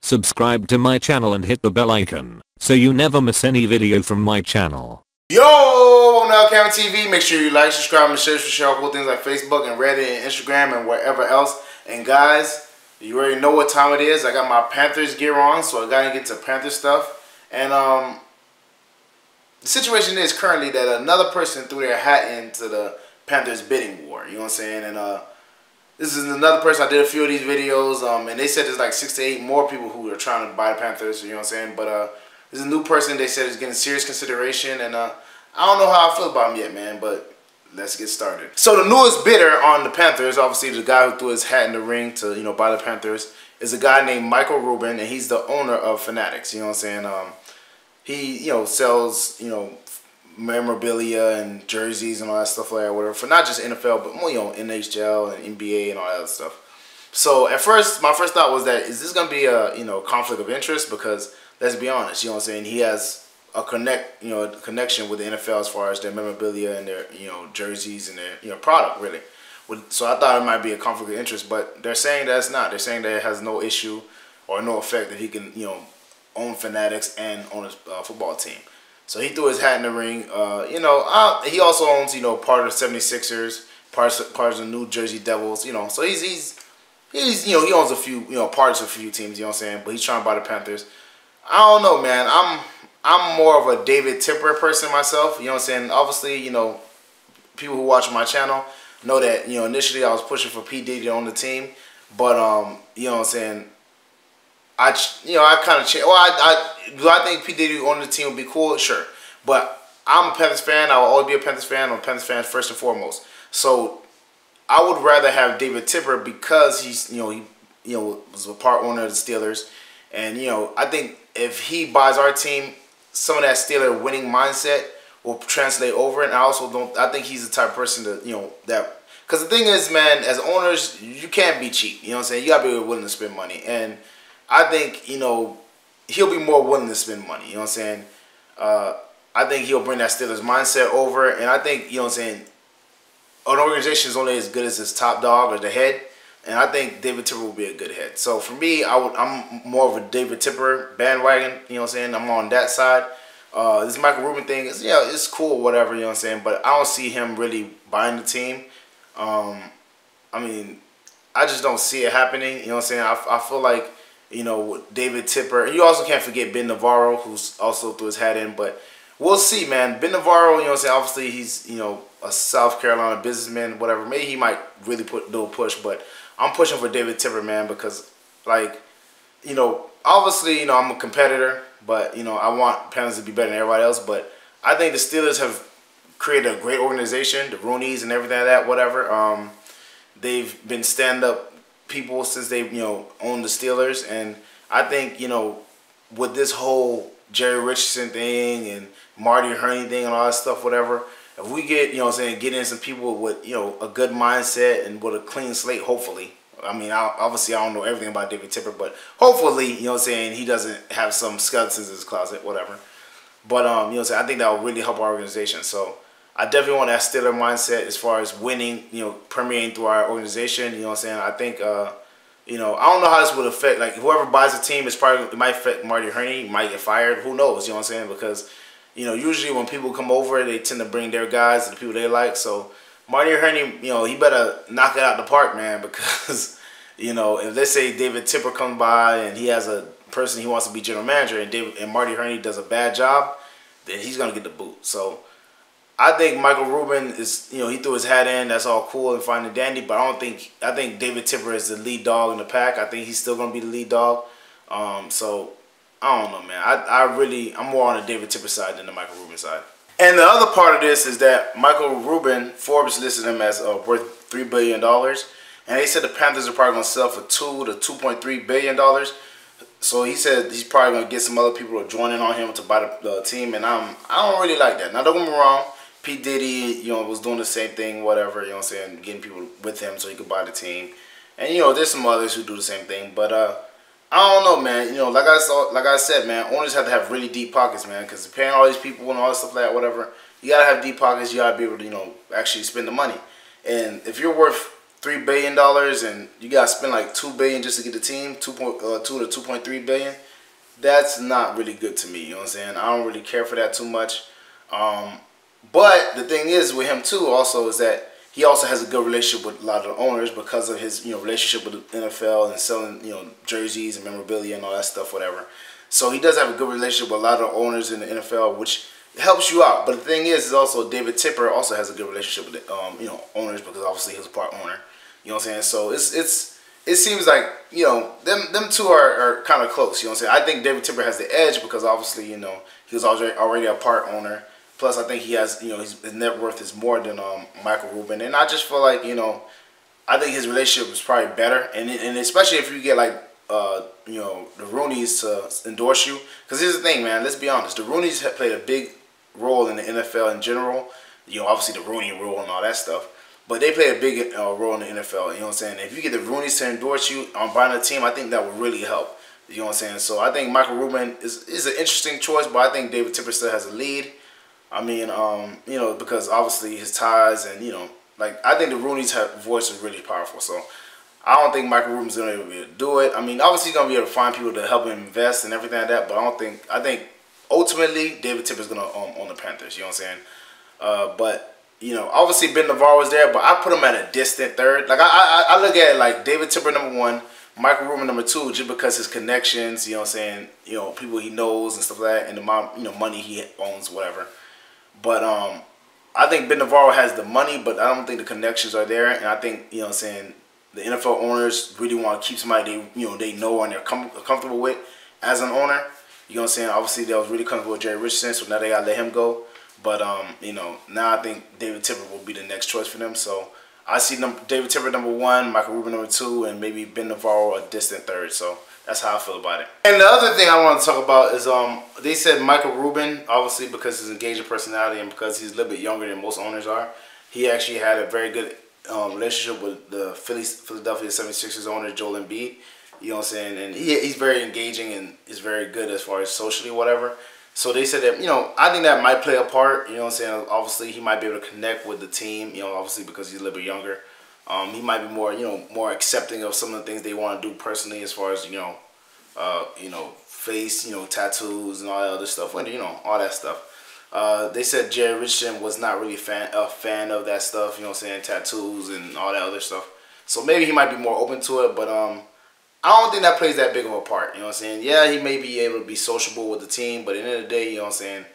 Subscribe to my channel and hit the bell icon so you never miss any video from my channel. Yo, on LCameraTV, make sure you like, subscribe, and share cool things like Facebook and Reddit and Instagram and wherever else. And guys, you already know what time it is. I got my Panthers gear on, so I gotta get to Panther stuff. And the situation is currently that another person threw their hat into the Panthers bidding war. You know what I'm saying? And this is another person. I did a few of these videos, and they said there's like 6 to 8 more people who are trying to buy the Panthers. You know what I'm saying? But there's a new person they said is getting serious consideration, and I don't know how I feel about him yet, man. But let's get started. So the newest bidder on the Panthers, obviously the guy who threw his hat in the ring to buy the Panthers, is a guy named Rubin, and he's the owner of Fanatics. You know what I'm saying? He sells memorabilia and jerseys and all that stuff like that, whatever, for not just NFL, but NHL and NBA and all that other stuff. So at first, my first thought was that, is this gonna be a conflict of interest? Because let's be honest, you know what I'm saying, he has a connection with the NFL as far as their memorabilia and their jerseys and their product really. So I thought it might be a conflict of interest, but they're saying that it's not. They're saying that it has no issue or no effect that he can own Fanatics and own his football team. So he threw his hat in the ring. He also owns, part of the 76ers, part of the New Jersey Devils, So he owns a few, parts of a few teams, you know what I'm saying? But he's trying to buy the Panthers. I don't know, man. I'm more of a David Tipper person myself, you know what I'm saying? Obviously, people who watch my channel know that, initially I was pushing for P. Diddy to own the team, but you know what I'm saying, I kind of changed. Well, do I think P. Diddy owning the team would be cool? Sure. But I'm a Panthers fan. I will always be a Panthers fan. I'm a Panthers fan first and foremost. So I would rather have David Tipper because he's, he was a part owner of the Steelers. And, I think if he buys our team, some of that Steeler winning mindset will translate over. And I think he's the type of person to, because the thing is, man, as owners, you can't be cheap. You know what I'm saying? You got to be willing to spend money. And I think, he'll be more willing to spend money. You know what I'm saying? I think he'll bring that Steelers mindset over. And I think, an organization is only as good as its top dog or the head. And I think David Tipper will be a good head. So for me, I'm more of a David Tipper bandwagon. You know what I'm saying? I'm on that side. This Michael Rubin thing is, it's cool, whatever, you know what I'm saying? But I don't see him really buying the team. I mean, I just don't see it happening. You know what I'm saying? I feel like, with David Tipper, and you also can't forget Ben Navarro, who's also threw his hat in, but we'll see, man. Ben Navarro, you know what I'm saying, obviously he's, a South Carolina businessman, whatever. Maybe he might really do a push, but I'm pushing for David Tipper, man, because, like, obviously, I'm a competitor, but, I want Panthers to be better than everybody else, but I think the Steelers have created a great organization, the Rooneys and everything like that, whatever. They've been stand-up people since they owned the Steelers, and I think with this whole Jerry Richardson thing and Marty Herney thing and all that stuff, whatever, if we get get in some people with a good mindset and with a clean slate, hopefully. I mean, obviously I don't know everything about David Tipper, but hopefully he doesn't have some skeletons in his closet, whatever. But I think that will really help our organization. So I definitely want that Steeler mindset as far as winning, permeating through our organization. You know what I'm saying? I think, I don't know how this would affect, like, whoever buys the team, it might affect Marty Herney, might get fired. Who knows? You know what I'm saying? Because, usually when people come over, they tend to bring their guys, the people they like. So Marty Herney, he better knock it out the park, man, because, if let's say David Tipper comes by and he has a person he wants to be general manager and Marty Herney does a bad job, then he's going to get the boot. So I think Michael Rubin is, he threw his hat in. That's all cool and fine and dandy. But I think David Tipper is the lead dog in the pack. I think he's still going to be the lead dog. So I don't know, man. I'm more on the David Tipper side than the Michael Rubin side. And the other part of this is that Michael Rubin, Forbes listed him as worth $3 billion. And they said the Panthers are probably going to sell for $2 to $2.3 billion. So he said he's probably going to get some other people to join in on him to buy the team. And I don't really like that. Now, don't get me wrong. P. Diddy, was doing the same thing, whatever, you know what I'm saying, getting people with him so he could buy the team. And, there's some others who do the same thing. But, I don't know, man. Like I said, man, owners have to have really deep pockets, man, because paying all these people and all that stuff like that, whatever, you got to have deep pockets. You got to be able to, actually spend the money. And if you're worth $3 billion, and you got to spend like $2 billion just to get the team, 2 to 2.3 billion. That's not really good to me. You know what I'm saying? I don't really care for that too much. But the thing is with him too, also, is that he also has a good relationship with a lot of the owners because of his, relationship with the NFL and selling, jerseys and memorabilia and all that stuff, whatever. So he does have a good relationship with a lot of the owners in the NFL, which helps you out. But the thing is also David Tipper also has a good relationship with the, owners, because obviously he's a part owner. You know what I'm saying? So it seems like, them two are kind of close. You know what I'm saying? I think David Tipper has the edge because obviously, he was already a part owner. Plus, I think he has, his net worth is more than Michael Rubin. And I just feel like, I think his relationship is probably better. And especially if you get like, the Rooneys to endorse you. Because here's the thing, man. Let's be honest. The Rooneys have played a big role in the NFL in general. Obviously the Rooney rule and all that stuff. But they play a big role in the NFL. You know what I'm saying? If you get the Rooneys to endorse you on buying a team, I think that would really help. You know what I'm saying? So I think Michael Rubin is an interesting choice, but I think David Tipper still has a lead. I mean, because obviously his ties and, I think the Rooney's voice is really powerful. So I don't think Michael Rubin's going to be able to do it. I mean, obviously he's going to be able to find people to help him invest and everything like that, but I think ultimately David Tipper's going to own the Panthers. You know what I'm saying? But, obviously Ben Navarro was there, but I put him at a distant third. Like, I look at it like David Tipper #1, Michael Rubin #2, just because his connections, you know what I'm saying, people he knows and stuff like that, and the amount, money he owns, whatever. But I think Ben Navarro has the money, but I don't think the connections are there. And I think, the NFL owners really want to keep somebody they know and they're comfortable with as an owner. You know what I'm saying? Obviously, they was really comfortable with Jerry Richardson, so now they got to let him go. But, now I think David Tipper will be the next choice for them. So I see David Tipper #1, Michael Rubin #2, and maybe Ben Navarro a distant third. So that's how I feel about it. And the other thing I want to talk about is they said Michael Rubin, obviously because his engaging personality and because he's a little bit younger than most owners are, he actually had a very good relationship with the Philadelphia 76ers owner, Joel Embiid. You know what I'm saying? And he's very engaging and is very good as far as socially, whatever. So they said that, I think that might play a part. You know what I'm saying? Obviously, he might be able to connect with the team, obviously because he's a little bit younger. He might be more, more accepting of some of the things they want to do personally as far as, face, tattoos and all that other stuff. And, all that stuff. They said Jerry Richardson was not really a fan of that stuff, you know what I'm saying, tattoos and all that other stuff. So maybe he might be more open to it, but I don't think that plays that big of a part, you know what I'm saying. Yeah, he may be able to be sociable with the team, but at the end of the day, you know what I'm saying,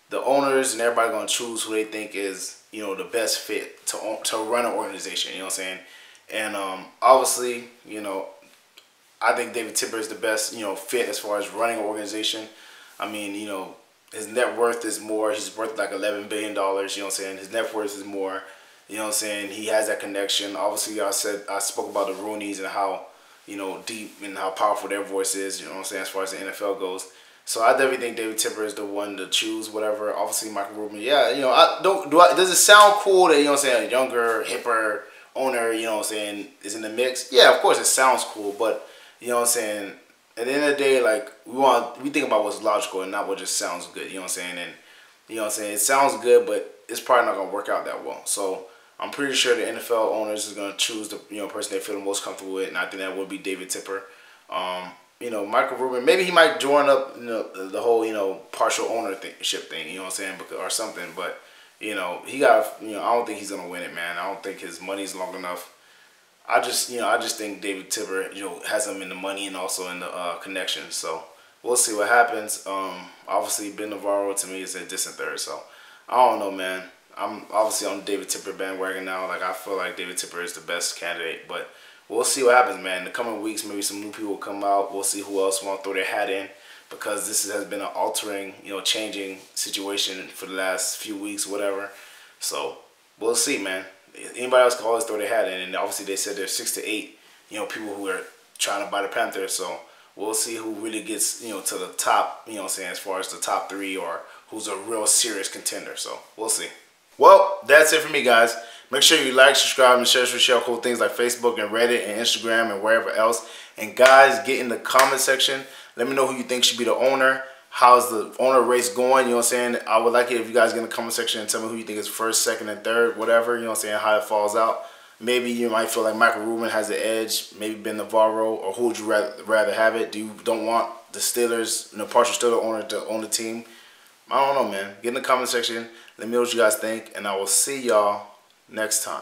the owners and everybody going to choose who they think is, the best fit to run an organization, you know what I'm saying. And obviously, I think David Tipper is the best, fit as far as running an organization. I mean, his net worth is more. He's worth like $11 billion, you know what I'm saying. His net worth is more, you know what I'm saying. He has that connection. Obviously, I spoke about the Rooneys and how, deep and how powerful their voice is, you know what I'm saying, as far as the NFL goes. So I definitely think David Tipper is the one to choose, whatever. Obviously, Michael Rubin, yeah, does it sound cool that, you know what I'm saying, a younger, hipper owner, you know what I'm saying, is in the mix? Yeah, of course it sounds cool, but, you know what I'm saying, at the end of the day, like, we think about what's logical and not what just sounds good, you know what I'm saying, and, you know what I'm saying, it sounds good, but it's probably not going to work out that well. So I'm pretty sure the NFL owners is going to choose the person they feel the most comfortable with, and I think that would be David Tipper. Michael Rubin, maybe he might join up, the whole, partial ownership thing, you know what I'm saying, or something. But, he got, I don't think he's gonna win it, man. I don't think his money's long enough. I just think David Tipper, has him in the money and also in the connections. So we'll see what happens. Obviously Ben Navarro to me is a distant third. So I don't know, man. I'm obviously on the David Tipper bandwagon now. Like, I feel like David Tipper is the best candidate, but we'll see what happens, man. In the coming weeks, maybe some new people will come out. We'll see who else want to throw their hat in, because this has been an altering, changing situation for the last few weeks, whatever. So we'll see, man. Anybody else can always throw their hat in, and obviously they said there's 6 to 8, people who are trying to buy the Panthers. So we'll see who really gets, to the top, as far as the top 3 or who's a real serious contender. So we'll see. Well, that's it for me, guys. Make sure you like, subscribe, and share cool things like Facebook and Reddit and Instagram and wherever else. And guys, get in the comment section. Let me know who you think should be the owner. How's the owner race going? You know what I'm saying? I would like it if you guys get in the comment section and tell me who you think is first, second, and third, whatever. You know what I'm saying? How it falls out. Maybe you might feel like Michael Rubin has the edge. Maybe Ben Navarro, or who would you rather have it? Don't want the Steelers, partial Steeler owner to own the team? I don't know, man. Get in the comment section. Let me know what you guys think, and I will see y'all next time.